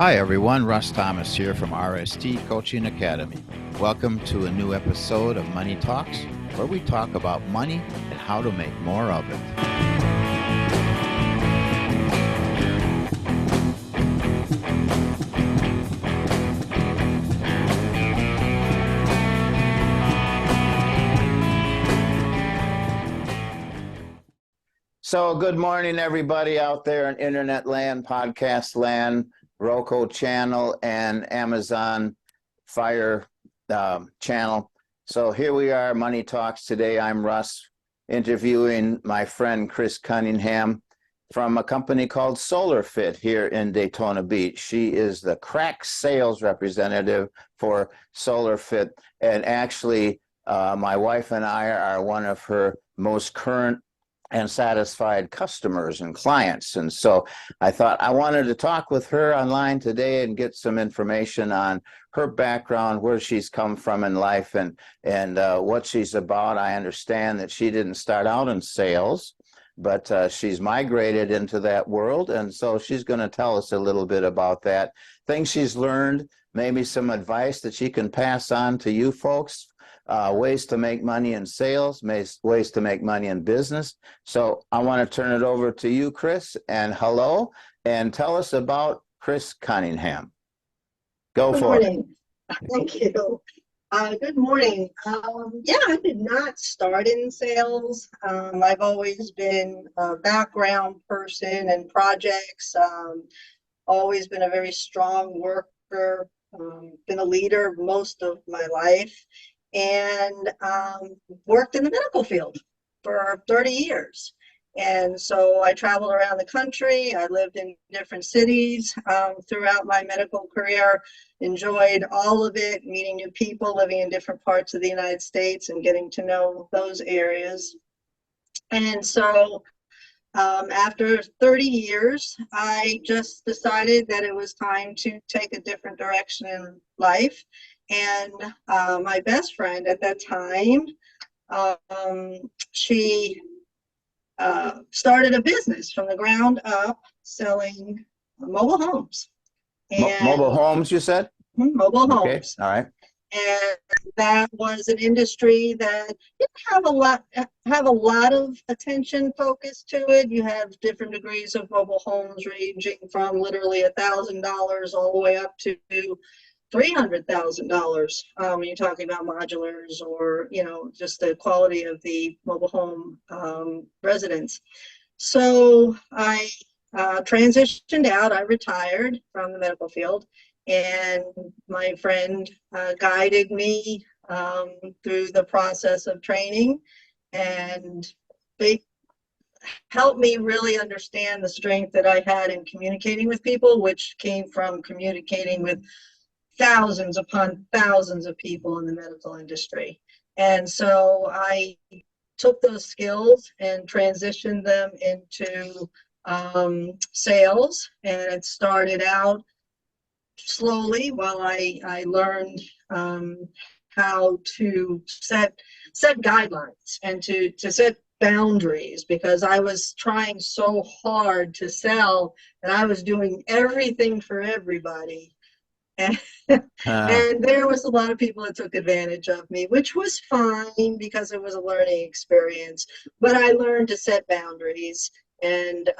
Hi everyone, Russ Thomas here from RST Coaching Academy. Welcome to a new episode of Money Talks, where we talk about money and how to make more of it. So good morning everybody out there in internet land, podcast land, Roku channel, and Amazon Fire channel. So here we are, Money Talks. Today I'm Russ, interviewing my friend Kris Cunningham from a company called SolarFit here in Daytona Beach. She is the crack sales representative for SolarFit, and actually my wife and I are one of her most current and satisfied customers and clients. And so I thought I wanted to talk with her online today and get some information on her background, where she's come from in life, and what she's about. I understand that she didn't start out in sales, but she's migrated into that world. And so she's going to tell us a little bit about that, things she's learned, maybe some advice that she can pass on to you folks. Ways to make money in sales, ways to make money in business. So I want to turn it over to you, Kris, and hello, and tell us about Kris Cunningham. Go for it. Good morning. Thank you. Good morning. I did not start in sales. I've always been a background person in projects, always been a very strong worker, been a leader most of my life, and worked in the medical field for 30 years. And so I traveled around the country. I lived in different cities throughout my medical career, enjoyed all of it, meeting new people, living in different parts of the United States and getting to know those areas. And so after 30 years, I just decided that it was time to take a different direction in life. And my best friend at that time, she started a business from the ground up selling mobile homes. Mobile homes, you said? Mobile Okay. homes. All right. And that was an industry that didn't have a lot of attention focused to it. You have different degrees of mobile homes ranging from literally $1,000 all the way up to $300,000 when you're talking about modulars or, just the quality of the mobile home residence. So I transitioned out. I retired from the medical field, and my friend guided me through the process of training, and they helped me really understand the strength that I had in communicating with people, which came from communicating with thousands upon thousands of people in the medical industry. And so I took those skills and transitioned them into sales. And it started out slowly while I learned how to set guidelines and to set boundaries, because I was trying so hard to sell and I was doing everything for everybody. And there was a lot of people that took advantage of me, which was fine because it was a learning experience. But I learned to set boundaries and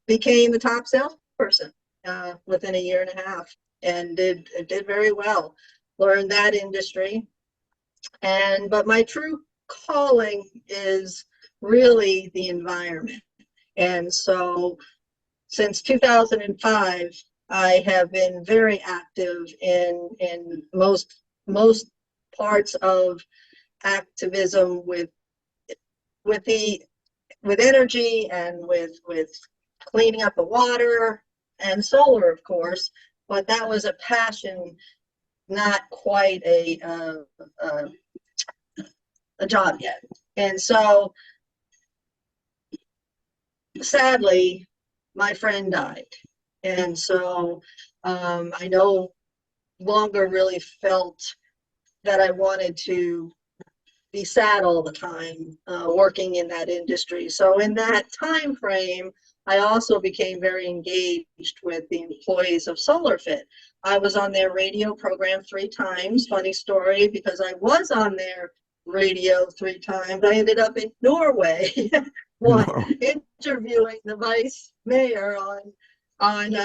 became the top salesperson within a year and a half, and did very well. Learned that industry, but my true calling is really the environment. And so since 2005. I have been very active in most parts of activism with energy and with cleaning up the water and solar, of course. But that was a passion, not quite a job yet. And so, sadly, my friend died. And so I no longer really felt that I wanted to be sad all the time working in that industry. So in that time frame, I also became very engaged with the employees of SolarFit. I was on their radio program 3 times. Funny story, because I was on their radio 3 times. I ended up in Norway, interviewing the vice mayor on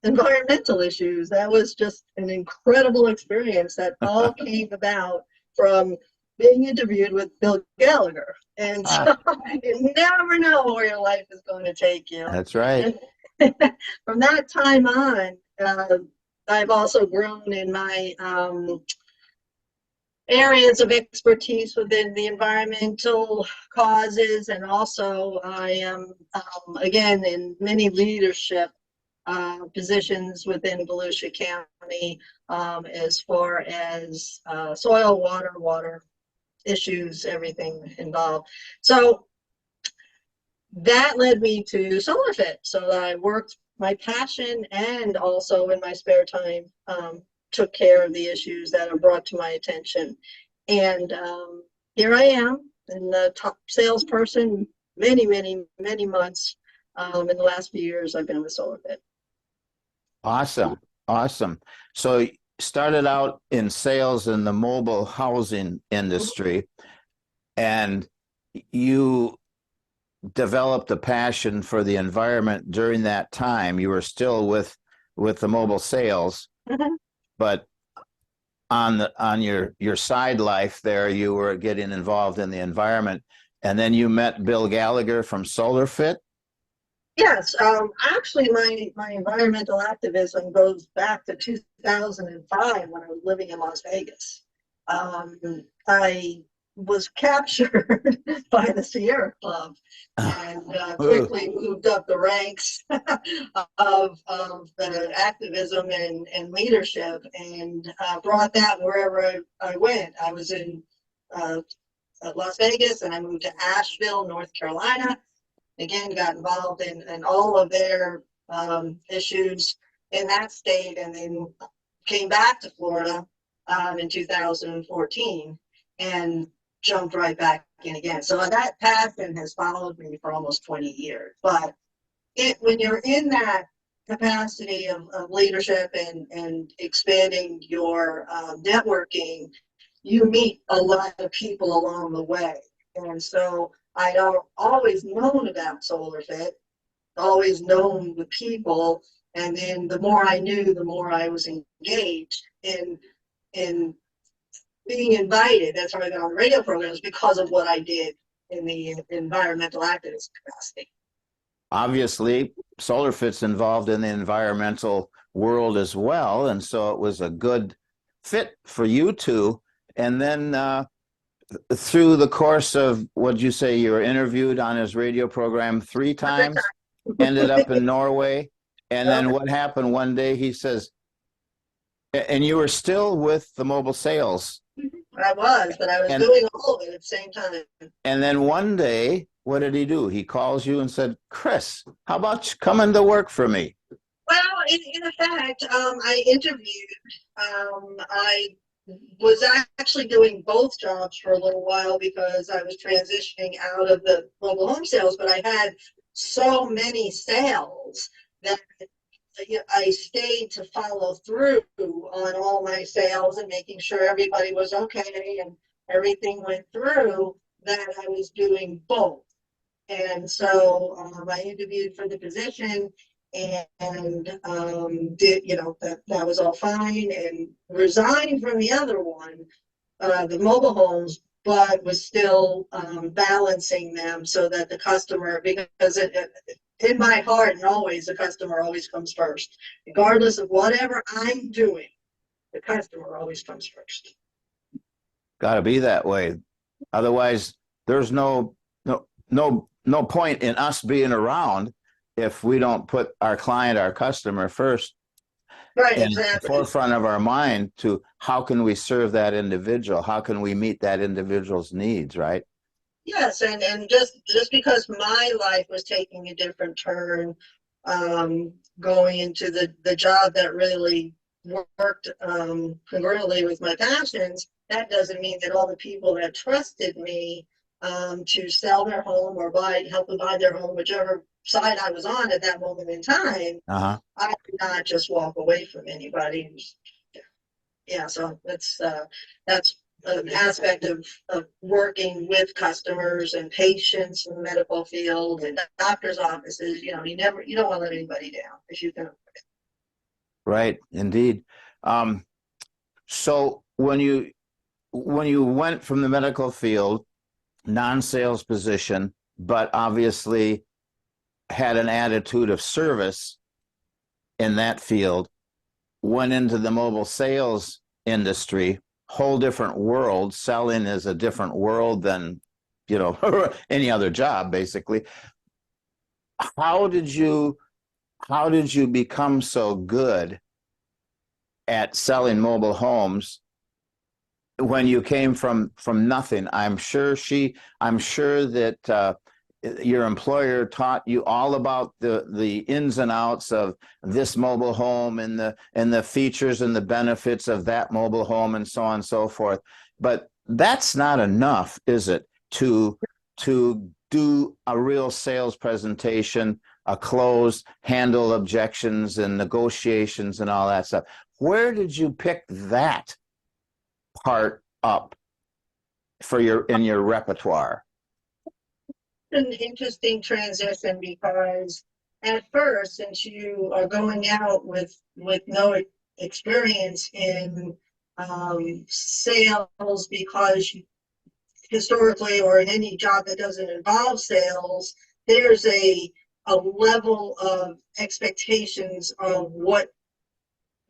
environmental issues. That was just an incredible experience that all came about from being interviewed with Bill Gallagher. And so you never know where your life is going to take you. That's right. And from that time on, I've also grown in my areas of expertise within the environmental causes, and also I am, again, in many leadership positions within Volusia County, as far as soil, water issues, everything involved. So that led me to SolarFit. So I worked my passion, and also in my spare time took care of the issues that are brought to my attention. And here I am, and the top salesperson many months. In the last few years I've been with SolarFit. Awesome. So you started out in sales in the mobile housing industry, and you developed a passion for the environment during that time. You were still with the mobile sales, but on your side life there, you were getting involved in the environment, and then you met Bill Gallagher from SolarFit. Yes, actually, my environmental activism goes back to 2005 when I was living in Las Vegas. I was captured by the Sierra Club and quickly moved up the ranks of the activism and leadership, and brought that wherever I went. I was in Las Vegas, and I moved to Asheville, North Carolina. Again, got involved in all of their issues in that state, and then came back to Florida in 2014 and jumped right back in again. So that passion has followed me for almost 20 years. But when you're in that capacity of leadership and expanding your networking, you meet a lot of people along the way. And so I'd always known about SolarFit, always known the people, and then the more I knew, the more I was engaged in being invited. That's how I got on the radio programs, because of what I did in the environmental activist capacity. Obviously, SolarFit's involved in the environmental world as well, and so it was a good fit for you two. And then through the course of, what'd you say, you were interviewed on his radio program 3 times, ended up in Norway, and then what happened one day? He says, and you were still with the mobile sales. I was, but I was doing all of it at the same time. And then one day, what did he do? He calls you and said, Kris, how about you coming to work for me? Well, in effect, I interviewed. I was actually doing both jobs for a little while because I was transitioning out of the mobile home sales, but I had so many sales that I stayed to follow through on all my sales and making sure everybody was okay and everything went through, that I was doing both. And so I interviewed for the position, and did, that was all fine, and resigned from the other one, the mobile homes, but was still balancing them so that the customer, because in my heart and always, the customer always comes first. Regardless of whatever I'm doing, the customer always comes first. Got to be that way. Otherwise, there's no point in us being around if we don't put our client, our customer first, right, in exactly. the forefront of our mind, to how can we serve that individual? How can we meet that individual's needs, right? Yes, and just because my life was taking a different turn, going into the job that really worked congruently with my passions, that doesn't mean that all the people that trusted me to sell their home or help them buy their home, whichever side I was on at that moment in time, Uh-huh. I could not just walk away from anybody. Yeah, so that's an aspect of working with customers and patients in the medical field and doctor's offices. You don't want to let anybody down if you can. Right, indeed. So when you went from the medical field, non-sales position, but obviously had an attitude of service in that field, went into the mobile sales industry, whole different world. Selling is a different world than, any other job, basically. How did you how did you become so good at selling mobile homes when you came from nothing? I'm sure that your employer taught you all about the ins and outs of this mobile home and the features and the benefits of that mobile home and so on and so forth. But that's not enough, is it, to do a real sales presentation, a close, handle objections and negotiations and all that stuff? Where did you pick that part up in your repertoire? An interesting transition because at first, since you are going out with no experience in sales, because historically or in any job that doesn't involve sales, there's a level of expectations of what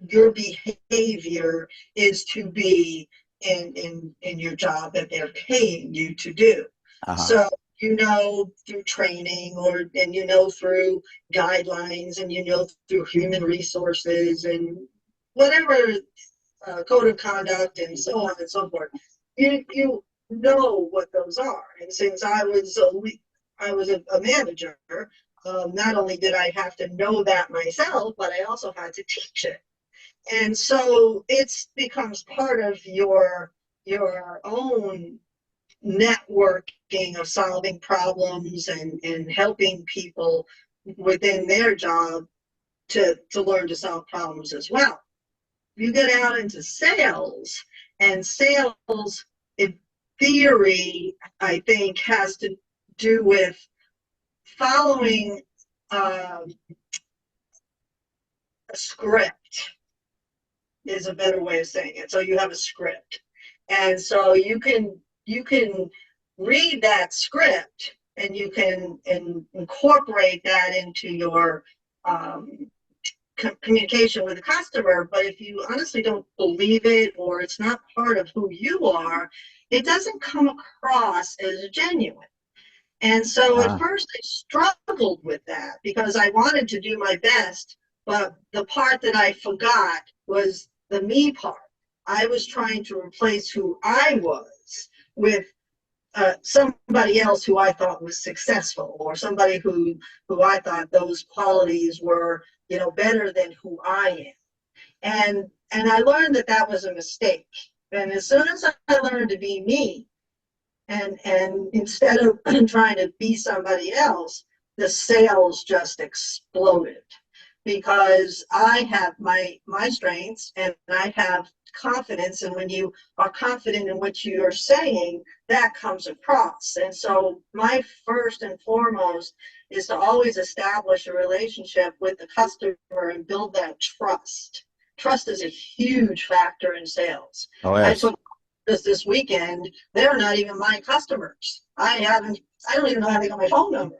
your behavior is to be in your job that they're paying you to do. Uh-huh. So through training through guidelines and through human resources and whatever code of conduct and so on and so forth. You know what those are. And since I was a manager, not only did I have to know that myself, but I also had to teach it. And so it becomes part of your own networking of solving problems and helping people within their job to learn to solve problems as well. You get out into sales, and sales in theory, I think, has to do with following a script is a better way of saying it. So you have a script, and so you can read that script and you can incorporate that into your communication with the customer. But if you honestly don't believe it, or it's not part of who you are, it doesn't come across as genuine. And so at first I struggled with that because I wanted to do my best, but the part that I forgot was the me part. I was trying to replace who I was with somebody else who I thought was successful, or somebody who I thought those qualities were, better than who I am. And I learned that was a mistake. And as soon as I learned to be me, and instead of trying to be somebody else, the sales just exploded because I have my strengths and I have confidence. And when you are confident in what you are saying, that comes across. And so my first and foremost is to always establish a relationship with the customer and build that trust. Trust is a huge factor in sales. Oh, yes. I took this weekend. They're not even my customers. I don't even know how they got my phone number.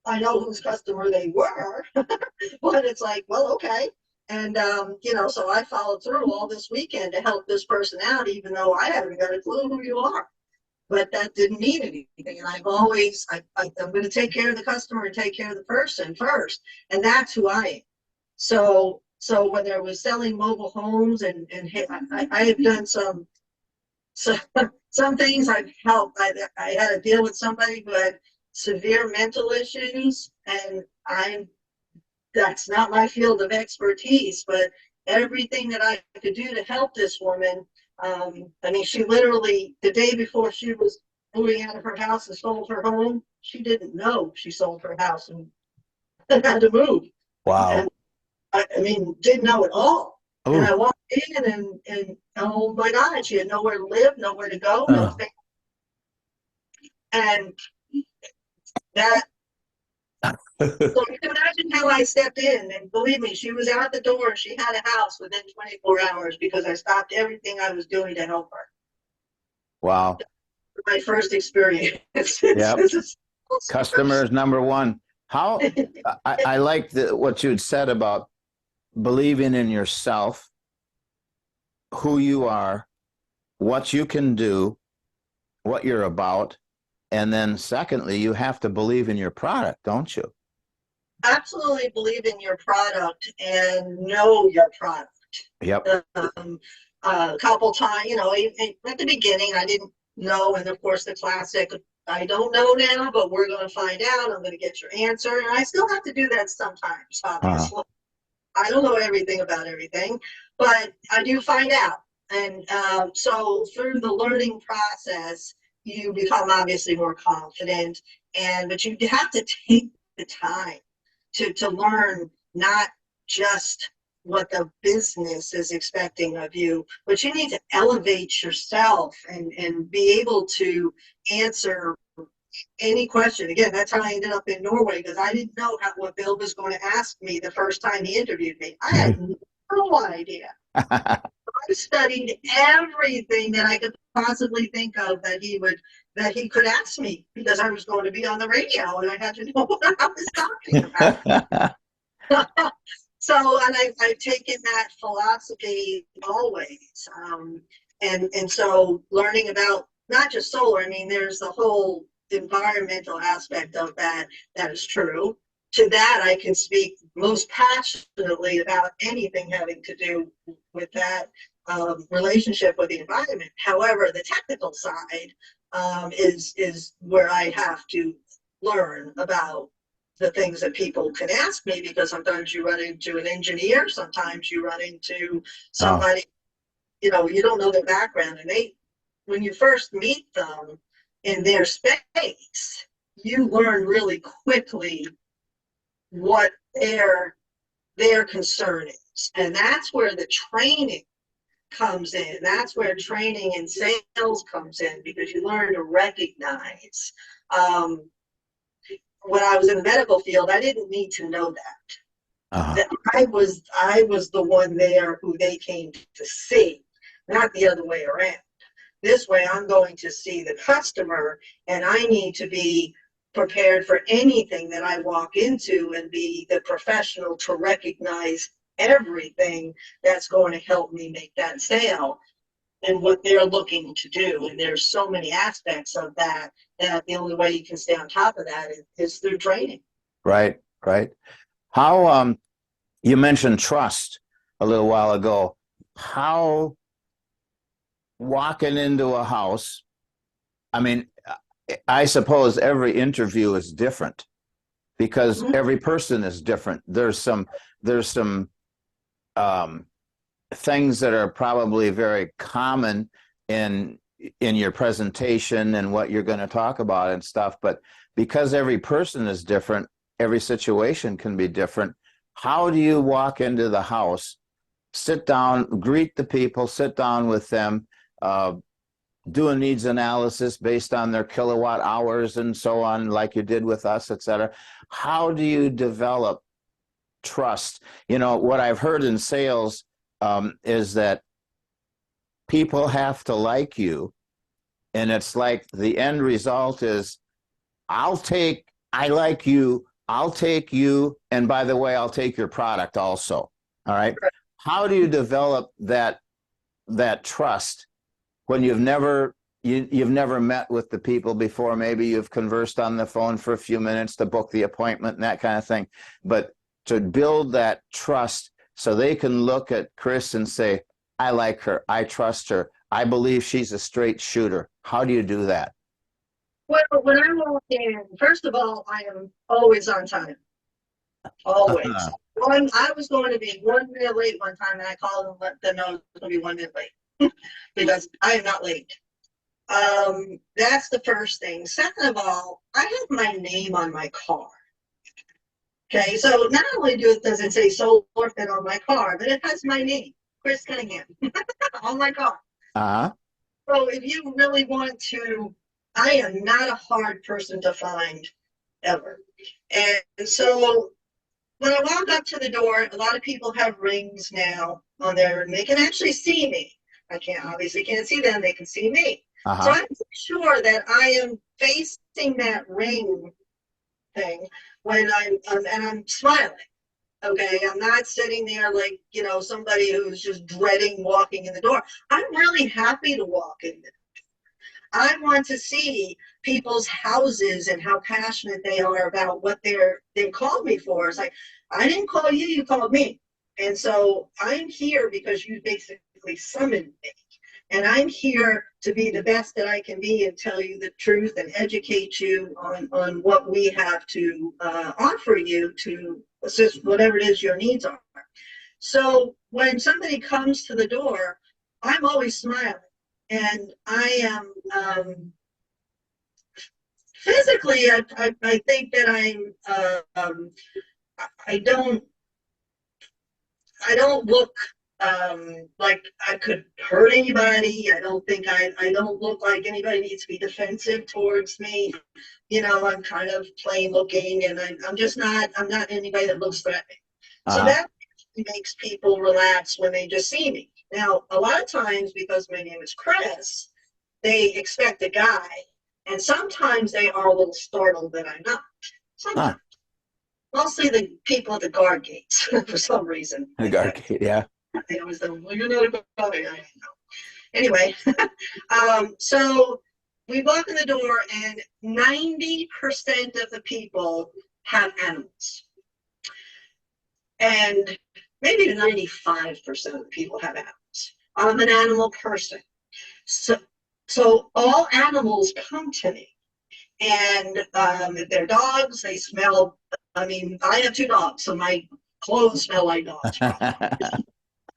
I know whose customer they were, but it's like, well, okay. And, so I followed through all this weekend to help this person out, even though I haven't got a clue who you are. But that didn't mean anything. And I'm going to take care of the customer and take care of the person first. And that's who I am. So whether it was selling mobile homes and I have done some things I've helped. I had to deal with somebody who had severe mental issues, and that's not my field of expertise, but everything that I could do to help this woman. She literally, the day before she was moving out of her house and sold her home, she didn't know she sold her house and and had to move. Wow. And I mean, didn't know at all. And Oh. I walked in and oh my God, she had nowhere to live, nowhere to go, no Uh, family. And that, so you can imagine how I stepped in. And believe me, she was out the door. She had a house within 24 hours because I stopped everything I was doing to help her. wow. My first experience. Yep. Customers number one. How I like what you had said about believing in yourself, who you are, what you can do, what you're about. And then secondly, you have to believe in your product, don't you? Absolutely believe in your product and know your product. Yep. A couple times, you know, at the beginning, I didn't know. And of course, the classic, I don't know now, but we're going to find out. I'm going to get your answer. And I still have to do that sometimes, Uh-huh. obviously. I don't know everything about everything, but I do find out. And so through the learning process, you become obviously more confident. But you have to take the time to learn not just what the business is expecting of you, but you need to elevate yourself and be able to answer any question. Again, that's how I ended up in Norway, because I didn't know what Bill was going to ask me the first time he interviewed me. I had no idea. I studied everything that I could possibly think of that he could ask me, because I was going to be on the radio and I had to know what I was talking about. So, and I've taken that philosophy always. And so learning about not just solar, I mean, there's the whole environmental aspect of that is true. To that, I can speak most passionately about anything having to do with that relationship with the environment. However, the technical side is where I have to learn about the things that people can ask me, because sometimes you run into an engineer, sometimes you run into Oh, somebody, you know, you don't know their background, and when you first meet them in their space, you learn really quickly what their concern is. And that's where the training comes in. That's where training and sales comes in, because you learn to recognize. When I was in the medical field, I didn't need to know uh-huh. that I was the one there who they came to see, not the other way around. This way, I'm going to see the customer, and I need to be prepared for anything that I walk into and be the professional to recognize everything that's going to help me make that sale and what they're looking to do. And there's so many aspects of that the only way you can stay on top of that is through training. Right, right. How you mentioned trust a little while ago. How walking into a house, I mean, I suppose every interview is different because Mhm. every person is different. There's some things that are probably very common in your presentation and what you're going to talk about and stuff, but because every person is different, every situation can be different. How do you walk into the house, sit down, greet the people, sit down with them, uh, do a needs analysis based on their kilowatt hours and so on, like you did with us, et cetera? How do you develop trust? You know, what I've heard in sales is that people have to like you. And it's like the end result is, I like you, I'll take you. And by the way, I'll take your product also. All right. How do you develop that trust when you've never met with the people before? Maybe you've conversed on the phone for a few minutes to book the appointment and that kind of thing. But to build that trust so they can look at Kris and say, I like her, I trust her, I believe she's a straight shooter. How do you do that? Well, when I walk in, first of all, I am always on time. Always. I was going to be 1 minute late one time, and I called and let them know I was going to be 1 minute late because I am not late. That's the first thing. Second of all, I have my name on my car. Okay, so not only does it say solar fit on my car, but it has my name, Kris Cunningham, on my car. Uh-huh. So if you really want to, I am not a hard person to find ever. And so when I walk up to the door, a lot of people have rings now on there, and they can actually see me. I obviously can't see them, they can see me. So Uh-huh. I'm sure that I am facing that ring thing when I'm smiling. Okay, I'm not sitting there like, somebody who's just dreading walking in the door. I'm really happy to walk in. I want to see people's houses and how passionate they are about what they called me for. It's like, I didn't call you, you called me. And so I'm here because you basically summoned me. And I'm here to be the best that I can be and tell you the truth and educate you on what we have to offer you to assist whatever it is your needs are. So when somebody comes to the door, I'm always smiling. And I am physically, I think that I don't look like I could hurt anybody. I don't think I don't look like anybody needs to be defensive towards me. I'm kind of plain looking, and I'm not anybody that looks threatening. So Uh-huh. that makes people relax when they just see me. Now, a lot of times, because my name is Kris, they expect a guy, and sometimes they are a little startled that I'm not. Huh. Sometimes. Mostly the people at the guard gates, for some reason. The Like that. arcade, yeah. They always think, well, you're not a guy. I don't know. Anyway, so we walk in the door, and 90% of the people have animals. And maybe 95% of the people have animals. I'm an animal person. So all animals come to me. And if they're dogs, they smell. I mean, I have 2 dogs, so my clothes smell like dogs.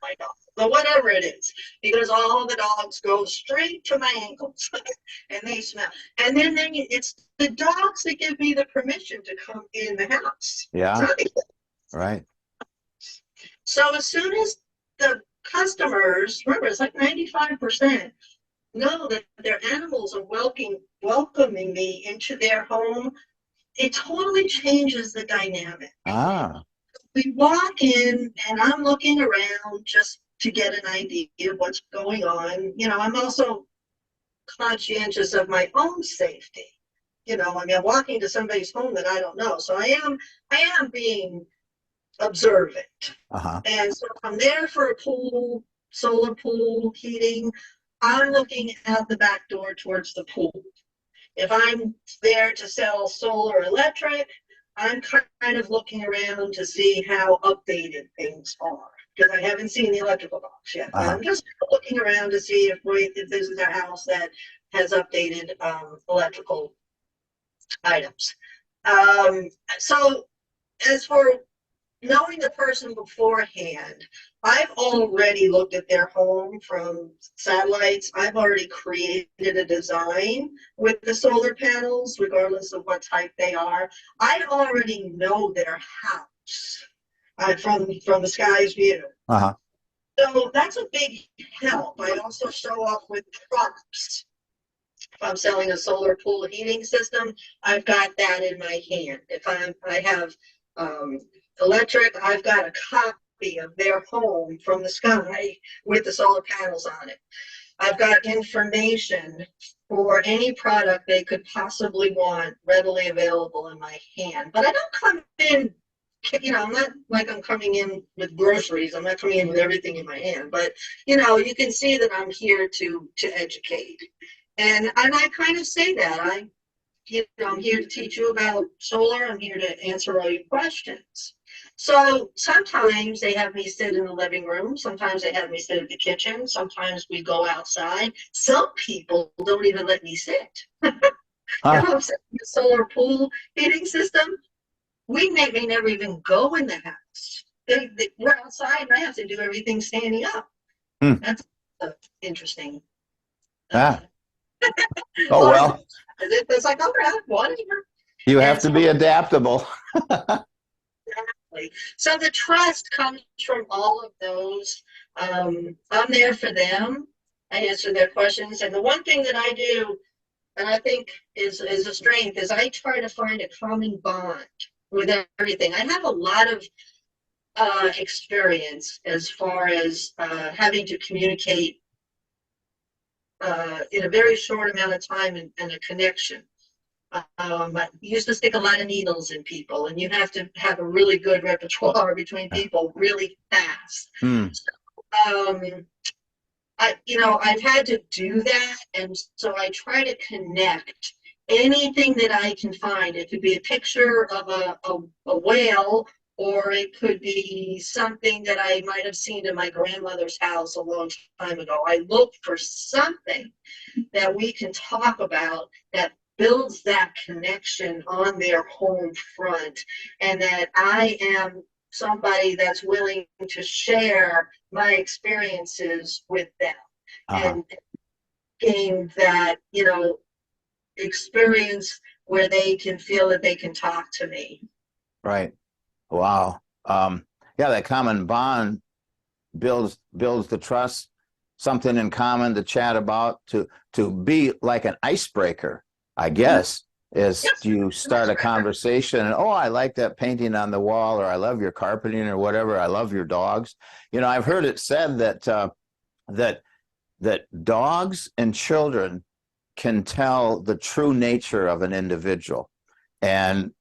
My dog, but whatever it is, because all the dogs go straight to my ankles, and they smell. And then it's the dogs that give me the permission to come in the house. Yeah, right. So as soon as the customers, remember, it's like 95%, know that their animals are welcoming me into their home, it totally changes the dynamic. Ah, We walk in, and I'm looking around just to get an idea of what's going on. I'm also conscientious of my own safety. I mean, I'm walking to somebody's home that I don't know. So I am being observant. uh-huh. And so I'm there for a solar pool heating. I'm looking out the back door towards the pool. If I'm there to sell solar electric, I'm kind of looking around to see how updated things are, because I haven't seen the electrical box yet. But Uh-huh. I'm just looking around to see if this is a house that has updated electrical items. So as for knowing the person beforehand, I've already looked at their home from satellites. I've already created a design with the solar panels, regardless of what type they are. I already know their house from the sky's view. Uh-huh. So that's a big help. I also show off with props. If I'm selling a solar pool heating system, I've got that in my hand. If I have electric, I've got a copy of their home from the sky with the solar panels on it. I've got information for any product they could possibly want readily available in my hand. But I don't come in, I'm not like I'm coming in with groceries. I'm not coming in with everything in my hand. But, you can see that I'm here to educate. And I kind of say that. I'm here to teach you about solar. I'm here to answer all your questions. So sometimes they have me sit in the living room. Sometimes they have me sit at the kitchen. Sometimes we go outside. Some people don't even let me sit. If Huh. I'm sitting in a solar pool heating system, we may never even go in the house. We're outside, and I have to do everything standing up. Hmm. That's interesting. Ah. Oh, Well, well, it's like, all right, whatever. you have And to so be adaptable. Absolutely. So the trust comes from all of those. I'm there for them. I answer their questions. And the one thing that I do, and I think is a strength, is I try to find a common bond with everything. I have a lot of experience as far as having to communicate in a very short amount of time and a connection. I used to stick a lot of needles in people, and you have to have a really good repertoire between people really fast. Mm. So, I've had to do that, and so I try to connect anything that I can find. It could be a picture of a whale, or it could be something that I might have seen in my grandmother's house a long time ago. I look for something that we can talk about that builds that connection on their home front, and that I am somebody that's willing to share my experiences with them and gain that, experience where they can feel that they can talk to me. Right. Wow. Yeah, that common bond builds the trust, something in common to chat about, to be like an icebreaker, I guess, is Yes, you start a conversation and, oh, I like that painting on the wall, or I love your carpeting, or whatever. I love your dogs. I've heard it said that dogs and children can tell the true nature of an individual. And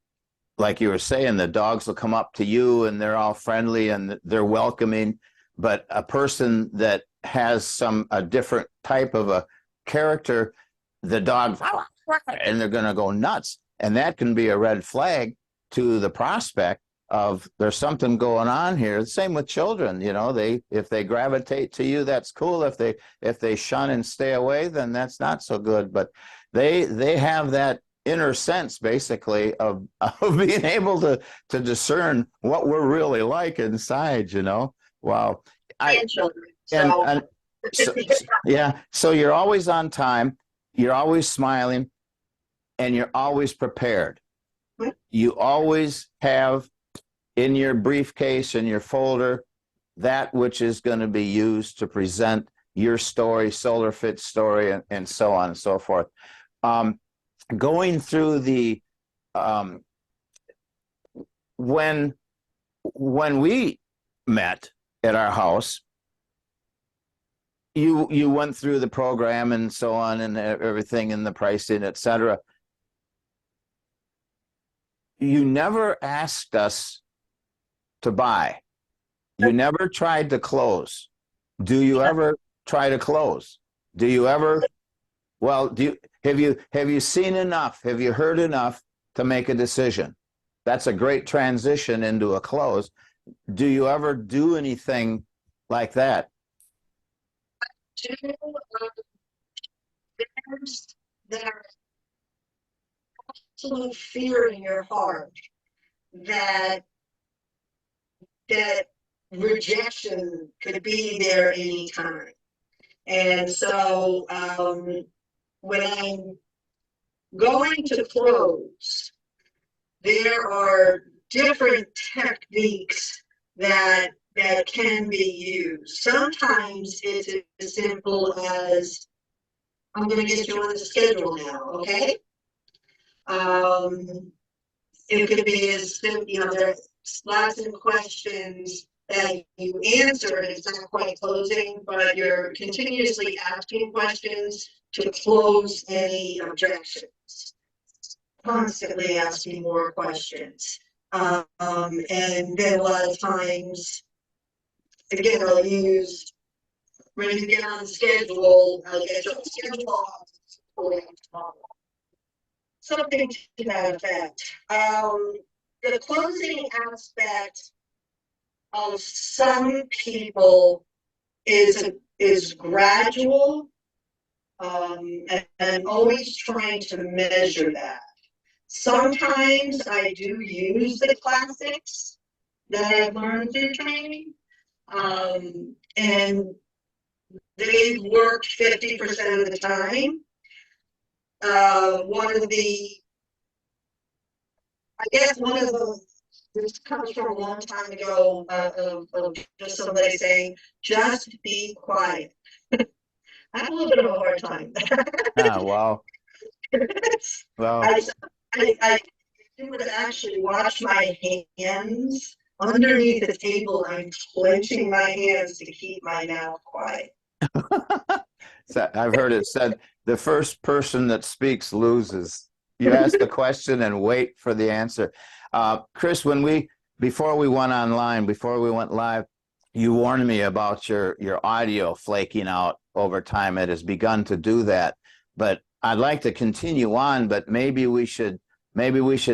like you were saying, the dogs will come up to you and they're all friendly and they're welcoming, but a person that has a different type of a character, the dog, and they're going to go nuts. And that can be a red flag to the prospect of there's something going on here. Same with children, if they gravitate to you, that's cool. If they shun and stay away, then that's not so good. But they have that inner sense, basically, of being able to discern what we're really like inside. Wow. Grandchildren. Yeah. So you're always on time, you're always smiling, and you're always prepared. You always have in your briefcase, in your folder, that which is going to be used to present your story, Solar Fit's story, and so on and so forth. Going through the when we met at our house, you went through the program and so on and everything, and the pricing, etc. You never asked us to buy. You never tried to close. Do you ever try to close? Do you ever? Well, have you seen enough? Have you heard enough to make a decision? That's a great transition into a close. Do you ever do anything like that? There's that absolute fear in your heart that rejection could be there anytime. And so when I'm going to close, there are different techniques that can be used. Sometimes it's as simple as, I'm going to get you on the schedule now, okay? It could be as simple, there's lots of questions that you answer, and it's not quite closing, but you're continuously asking questions to close any objections. Constantly asking more questions. And then a lot of times, again, I'll use, ready to get on the schedule, I'll get you on the schedule, something to that effect. The closing aspect of some people is gradual, and I'm always trying to measure that. Sometimes I do use the classics that I've learned through training, and they've worked 50% of the time. One of the this comes from a long time ago of just somebody saying, just be quiet. I have a little bit of a hard time. Ah, well, well, I, I would actually watch my hands underneath the table. I'm clenching my hands to keep my mouth quiet. so I've heard it said the first person that speaks loses. You ask a question and wait for the answer. Kris, before we went online, before we went live, you warned me about your audio flaking out over time. It has begun to do that, but I'd like to continue on. But maybe we should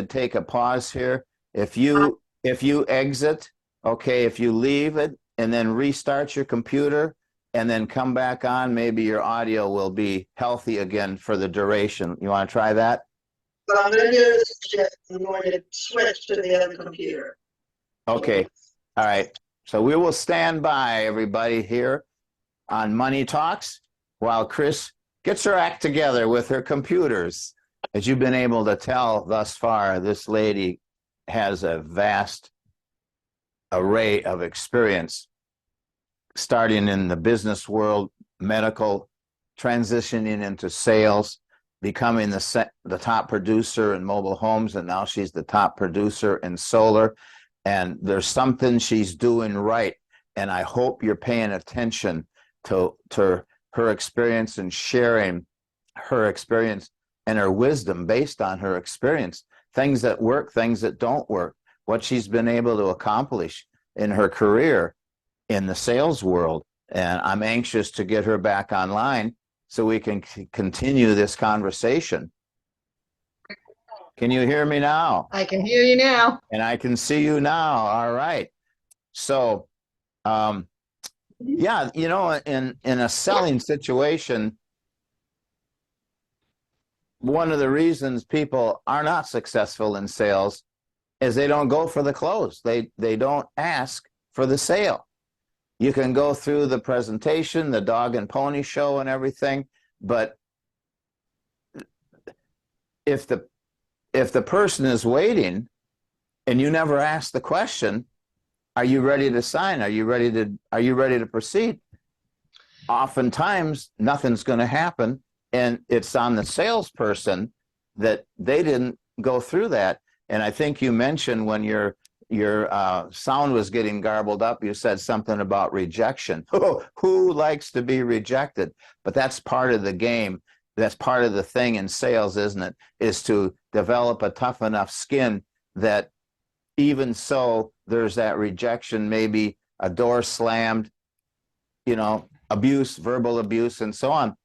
take a pause here. If you exit, okay, if you leave it and then restart your computer and then come back on, maybe your audio will be healthy again for the duration. You want to try that? But I'm going to do this. I'm going to switch to the other computer. Okay. All right. So we will stand by, everybody, here on Money Talks while Kris gets her act together with her computers. As you've been able to tell thus far, this lady has a vast array of experience, starting in the business world, medical, transitioning into sales, becoming the top producer in mobile homes, and now she's the top producer in solar. And there's something she's doing right. And I hope you're paying attention to her experience and sharing her experience and her wisdom based on her experience, things that work, things that don't work, what she's been able to accomplish in her career in the sales world. And I'm anxious to get her back online so we can continue this conversation. Can you hear me now? I can hear you now. And I can see you now. All right. So, yeah, you know, in a selling situation, one of the reasons people are not successful in sales is they don't go for the close. They don't ask for the sale. You can go through the presentation, the dog and pony show and everything, but if the person is waiting and you never ask the question, are you ready to sign? Are you ready to proceed? Oftentimes nothing's going to happen, and it's on the salesperson that they didn't go through that. And I think you mentioned when your sound was getting garbled up, you said something about rejection. Who likes to be rejected? But that's part of the game. That's part of the thing in sales, isn't it? Is to develop a tough enough skin that even so there's that rejection, maybe a door slammed, you know, abuse, verbal abuse, and so on.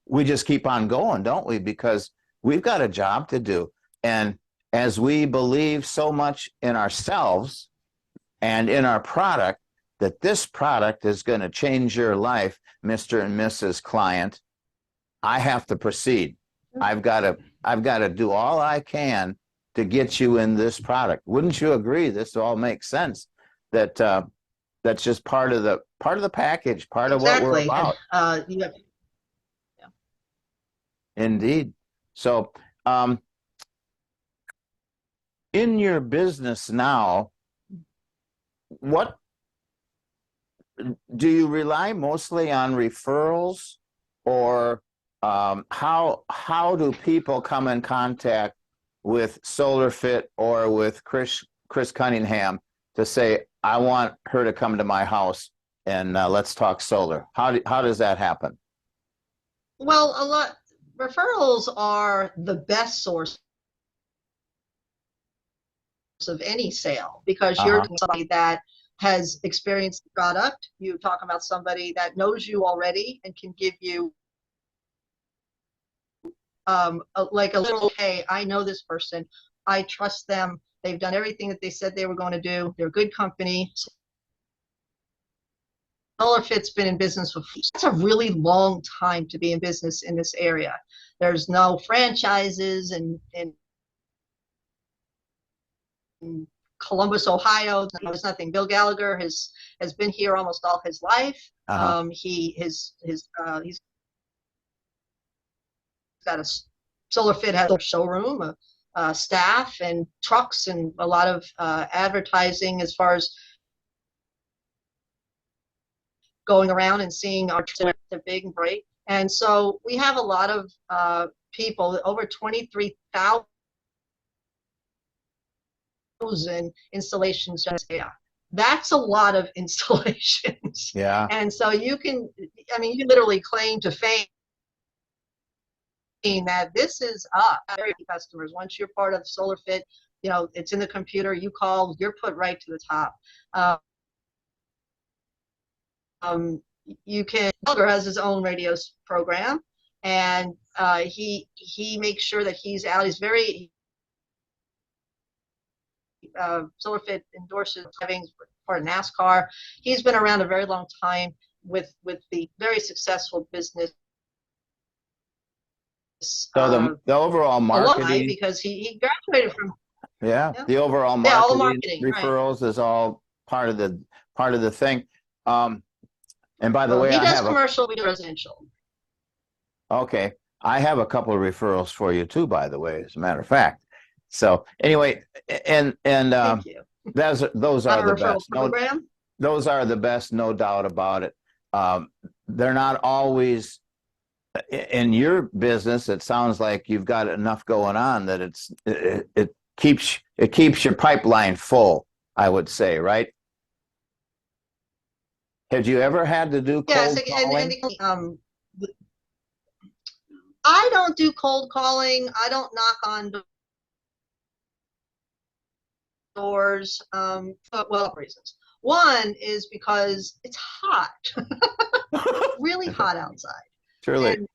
We just keep on going, don't we? Because we've got a job to do. And as we believe so much in ourselves and in our product, that this product is going to change your life, Mr. and Mrs. Client, I have to proceed. I've got to do all I can to get you in this product. Wouldn't you agree? This all makes sense. That that's just part of the package, part of what we're about. Yeah. Indeed. So, in your business now, what do you rely mostly on referrals, or how do people come in contact with SolarFit or with Kris Cunningham to say, I want her to come to my house and let's talk solar? How does that happen? Well, referrals are the best source of any sale, because you're somebody that has experienced the product. You talk about somebody that knows you already and can give you like a little, hey, I know this person, I trust them, they've done everything that they said they were going to do, they're a good company. SolarFit's been in business for, that's a really long time to be in business in this area. There's no franchises in Columbus, Ohio. There's nothing. Bill Gallagher has been here almost all his life. He's got a SolarFit has a showroom, staff and trucks and a lot of advertising as far as going around and seeing our the big break. And so we have a lot of people, over 23,000 installations just there. That's a lot of installations. Yeah. And so you can, I mean, you literally claim to fame that this is very customers. Once you're part of SolarFit, you know, it's in the computer, you call, you're put right to the top. You can, Elder has his own radio program, and he makes sure that he's out. He's very, SolarFit endorses driving part of NASCAR. He's been around a very long time with the very successful business. So the overall marketing, because he graduated from yeah, the overall all the marketing, referrals is all part of the thing. And by the way, he I does have commercial, we do residential. Okay, I have a couple of referrals for you too, by the way, as a matter of fact. So anyway, and Thank you. those are the best. Program? Those are the best, no doubt about it. They're not always in your business. It sounds like you've got enough going on that it keeps your pipeline full, I would say, right? Have you ever had to do cold calling? I don't do cold calling. I don't knock on doors for well reasons. One is because it's hot, really hot outside. Surely.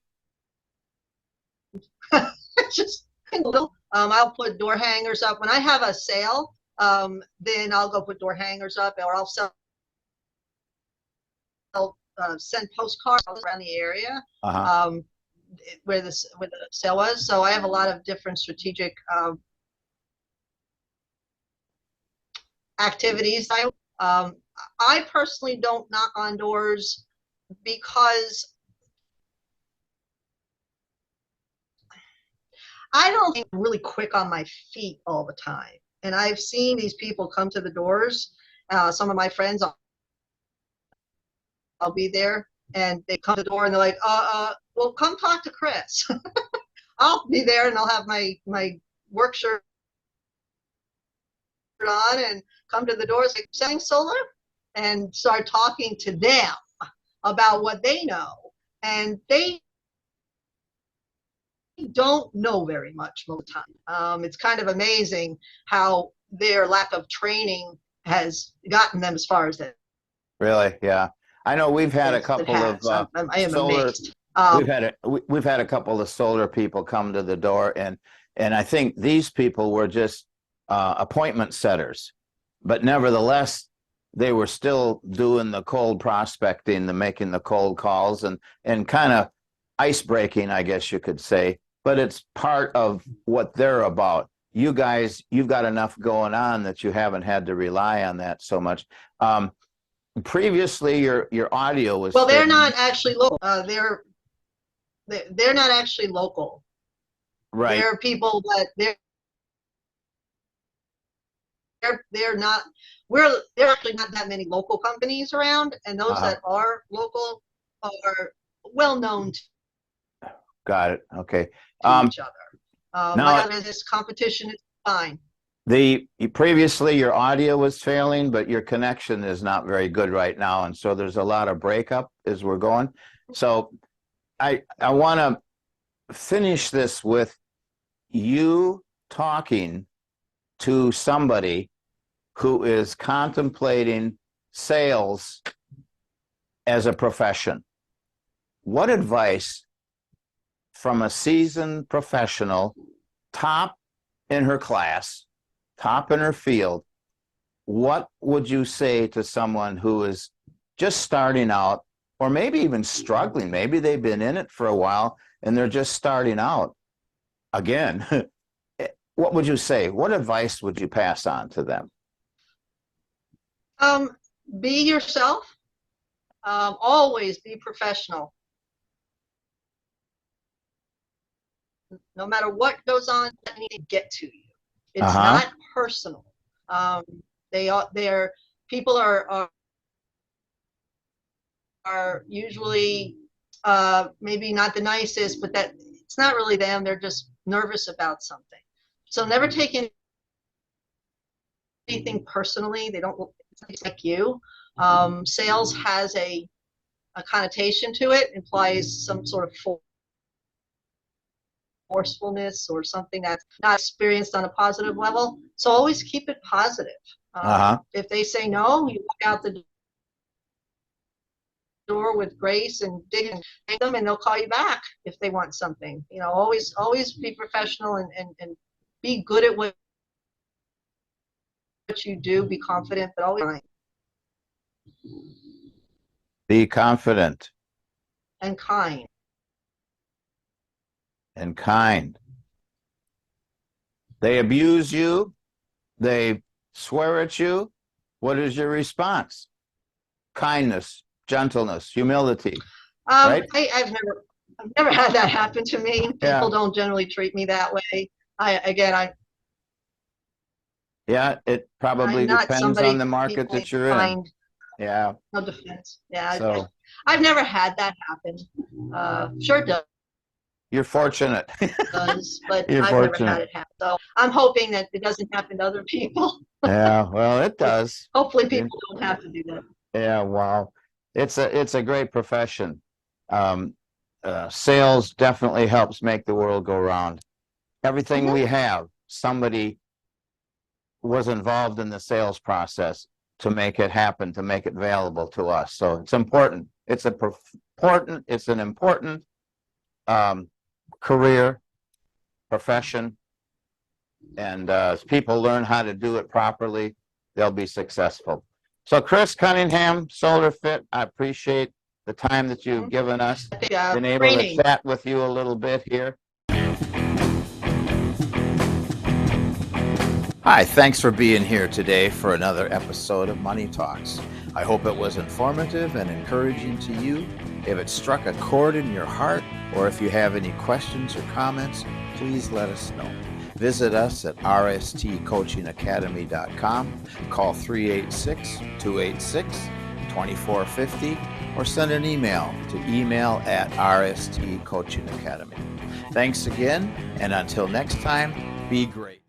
Just I'll put door hangers up when I have a sale. Then I'll go put door hangers up, or I'll send postcards around the area where the sale was. So I have a lot of different strategic activities. I personally don't knock on doors because I don't think I'm really quick on my feet all the time. And I've seen these people come to the doors. Some of my friends, I'll be there, and they come to the door and they're like, well, come talk to Kris. I'll be there and I'll have my work shirt on and come to the door and say, selling solar, and start talking to them about what they know. And they don't know very much most of the time. It's kind of amazing how their lack of training has gotten them as far as that. Really? Yeah. I know we've had a couple of I am solar. Amazed. We've had a couple of solar people come to the door, and I think these people were just appointment setters, but nevertheless they were still doing the cold prospecting, making the cold calls, and kind of ice breaking, I guess you could say. But it's part of what they're about. You guys, you've got enough going on that you haven't had to rely on that so much. Previously, your audio was they're not actually local. They're not actually local. Right. They're people that they're not. There are actually not that many local companies around, and those that are local are well known to Got it. Okay. each other. Now, this competition is fine. Previously your audio was failing, but your connection is not very good right now, and so there's a lot of breakup as we're going. So I want to finish this with you talking to somebody who is contemplating sales as a profession. What advice from a seasoned professional, top in her class, top in her field, what would you say to someone who is just starting out, or maybe even struggling? Maybe they've been in it for a while and they're just starting out again. What would you say? What advice would you pass on to them? Be yourself. Always be professional. No matter what goes on, they need to get to you. It's Uh-huh. not personal. People are usually maybe not the nicest, but that it's not really them. They're just nervous about something. So never take anything personally. They don't like you. Sales has a connotation to it, implies some sort of forcefulness or something that's not experienced on a positive level. So always keep it positive. If they say no, you walk out the door with grace and dig and thank them, and they'll call you back if they want something. You know, always be professional and be good at what you do. Be confident, but always kind. Be confident And kind. and kind. They abuse you. They swear at you. What is your response? Kindness, gentleness, humility. Right? I've never had that happen to me. People don't generally treat me that way. Yeah, it probably depends on the market that you're in. Yeah. No defense. Yeah. So I've never had that happen. Sure does. You're fortunate. But You're I've fortunate. never had it happen. So I'm hoping that it doesn't happen to other people. Yeah, well, it does. Hopefully people don't have to do that. Yeah, wow. It's a great profession. Sales definitely helps make the world go round. Everything we have, somebody was involved in the sales process to make it happen, to make it available to us. So it's important. It's an important career, profession, and as people learn how to do it properly, they'll be successful. So Kris Cunningham, Solar Fit, I appreciate the time that you've given us, been able to chat with you a little bit here. Hi, thanks for being here today for another episode of Money Talks. I hope it was informative and encouraging to you. If it struck a chord in your heart, or if you have any questions or comments, please let us know. Visit us at rstcoachingacademy.com, call 386-286-2450, or send an email to email@rstcoachingacademy. Thanks again, and until next time, be great.